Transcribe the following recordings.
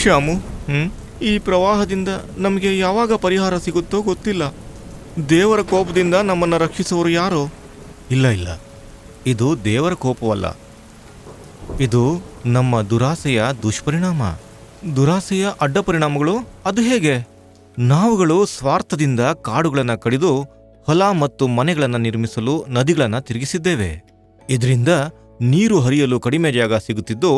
ಶ್ಯಾಮು, ಈ ಪ್ರವಾಹದಿಂದ ನಮಗೆ ಯಾವಾಗ ಪರಿಹಾರ ಸಿಗುತ್ತೋ ಗೊತ್ತಿಲ್ಲ. ದೇವರ ಕೋಪದಿಂದ ನಮ್ಮನ್ನು ರಕ್ಷಿಸುವವರು ಯಾರೋ? ಇಲ್ಲ, ಇದು ದೇವರ ಕೋಪವಲ್ಲ, ಇದು ನಮ್ಮ ದುರಾಸೆಯ ದುಷ್ಪರಿಣಾಮ. ದುರಾಸೆಯ ಅಡ್ಡ ಪರಿಣಾಮಗಳು ಅದು ಹೇಗೆ? ನಾವುಗಳು ಸ್ವಾರ್ಥದಿಂದ ಕಾಡುಗಳನ್ನು ಕಡಿದು ಹೊಲ ಮತ್ತು ಮನೆಗಳನ್ನು ನಿರ್ಮಿಸಲು ನದಿಗಳನ್ನು ತಿರುಗಿಸಿದ್ದೇವೆ. ಇದರಿಂದ ನೀರು ಹರಿಯಲು ಕಡಿಮೆ ಜಾಗ ಸಿಗುತ್ತಿದ್ದು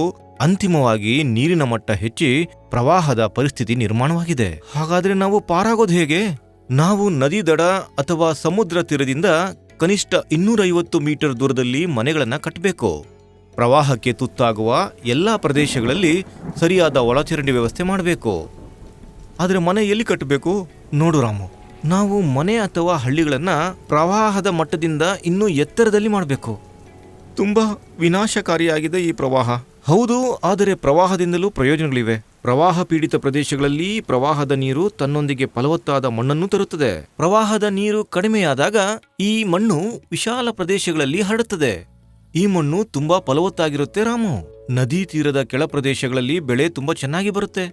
ಅಂತಿಮವಾಗಿ ನೀರಿನ ಮಟ್ಟ ಹೆಚ್ಚಿ ಪ್ರವಾಹದ ಪರಿಸ್ಥಿತಿ ನಿರ್ಮಾಣವಾಗಿದೆ. ಹಾಗಾದ್ರೆ ನಾವು ಪಾರಾಗೋದು ಹೇಗೆ? ನಾವು ನದಿ ದಡ ಅಥವಾ ಸಮುದ್ರ ತೀರದಿಂದ ಕನಿಷ್ಠ 250 ಮೀಟರ್ ದೂರದಲ್ಲಿ ಮನೆಗಳನ್ನು ಕಟ್ಟಬೇಕು. ಪ್ರವಾಹಕ್ಕೆ ತುತ್ತಾಗುವ ಎಲ್ಲಾ ಪ್ರದೇಶಗಳಲ್ಲಿ ಸರಿಯಾದ ಒಳಚರಂಡಿ ವ್ಯವಸ್ಥೆ ಮಾಡಬೇಕು. ಆದರೆ ಮನೆ ಎಲ್ಲಿ ಕಟ್ಟಬೇಕು? ನೋಡು ರಾಮು, ನಾವು ಮನೆ ಅಥವಾ ಹಳ್ಳಿಗಳನ್ನ ಪ್ರವಾಹದ ಮಟ್ಟದಿಂದ ಇನ್ನೂ ಎತ್ತರದಲ್ಲಿ ಮಾಡಬೇಕು. ತುಂಬಾ ವಿನಾಶಕಾರಿಯಾಗಿದೆ ಈ ಪ್ರವಾಹ. ಹೌದು, ಆದರೆ ಪ್ರವಾಹದಿಂದಲೂ ಪ್ರಯೋಜನಗಳಿವೆ. ಪ್ರವಾಹ ಪೀಡಿತ ಪ್ರದೇಶಗಳಲ್ಲಿ ಪ್ರವಾಹದ ನೀರು ತನ್ನೊಂದಿಗೆ ಫಲವತ್ತಾದ ಮಣ್ಣನ್ನು ತರುತ್ತದೆ. ಪ್ರವಾಹದ ನೀರು ಕಡಿಮೆಯಾದಾಗ ಈ ಮಣ್ಣು ವಿಶಾಲ ಪ್ರದೇಶಗಳಲ್ಲಿ ಹರಡುತ್ತದೆ. ಈ ಮಣ್ಣು ತುಂಬಾ ಫಲವತ್ತಾಗಿರುತ್ತೆ ರಾಮು. ನದಿ ತೀರದ ಕೆಳ ಪ್ರದೇಶಗಳಲ್ಲಿ ಬೆಳೆ ತುಂಬಾ ಚೆನ್ನಾಗಿ ಬರುತ್ತೆ.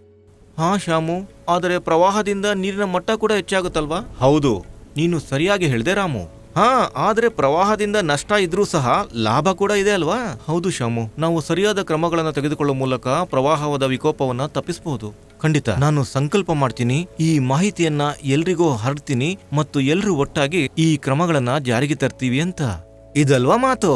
ಹಾ ಶ್ಯಾಮು, ಆದರೆ ಪ್ರವಾಹದಿಂದ ನೀರಿನ ಮಟ್ಟ ಕೂಡ ಹೆಚ್ಚಾಗುತ್ತಲ್ವಾ? ಹೌದು, ನೀನು ಸರಿಯಾಗಿ ಹೇಳಿದೆ ರಾಮು. ಹಾ, ಆದರೆ ಪ್ರವಾಹದಿಂದ ನಷ್ಟ ಇದ್ರೂ ಸಹ ಲಾಭ ಕೂಡ ಇದೆ ಅಲ್ವಾ? ಹೌದು ಶ್ಯಾಮು, ನಾವು ಸರಿಯಾದ ಕ್ರಮಗಳನ್ನು ತೆಗೆದುಕೊಳ್ಳುವ ಮೂಲಕ ಪ್ರವಾಹದ ವಿಕೋಪವನ್ನ ತಪ್ಪಿಸಬಹುದು. ಖಂಡಿತ ನಾನು ಸಂಕಲ್ಪ ಮಾಡ್ತೀನಿ, ಈ ಮಾಹಿತಿಯನ್ನ ಎಲ್ರಿಗೂ ಹರಡ್ತೀನಿ ಮತ್ತು ಎಲ್ರೂ ಒಟ್ಟಾಗಿ ಈ ಕ್ರಮಗಳನ್ನ ಜಾರಿಗೆ ತರ್ತೀವಿ ಅಂತ. ಇದಲ್ವಾ ಮಾತು?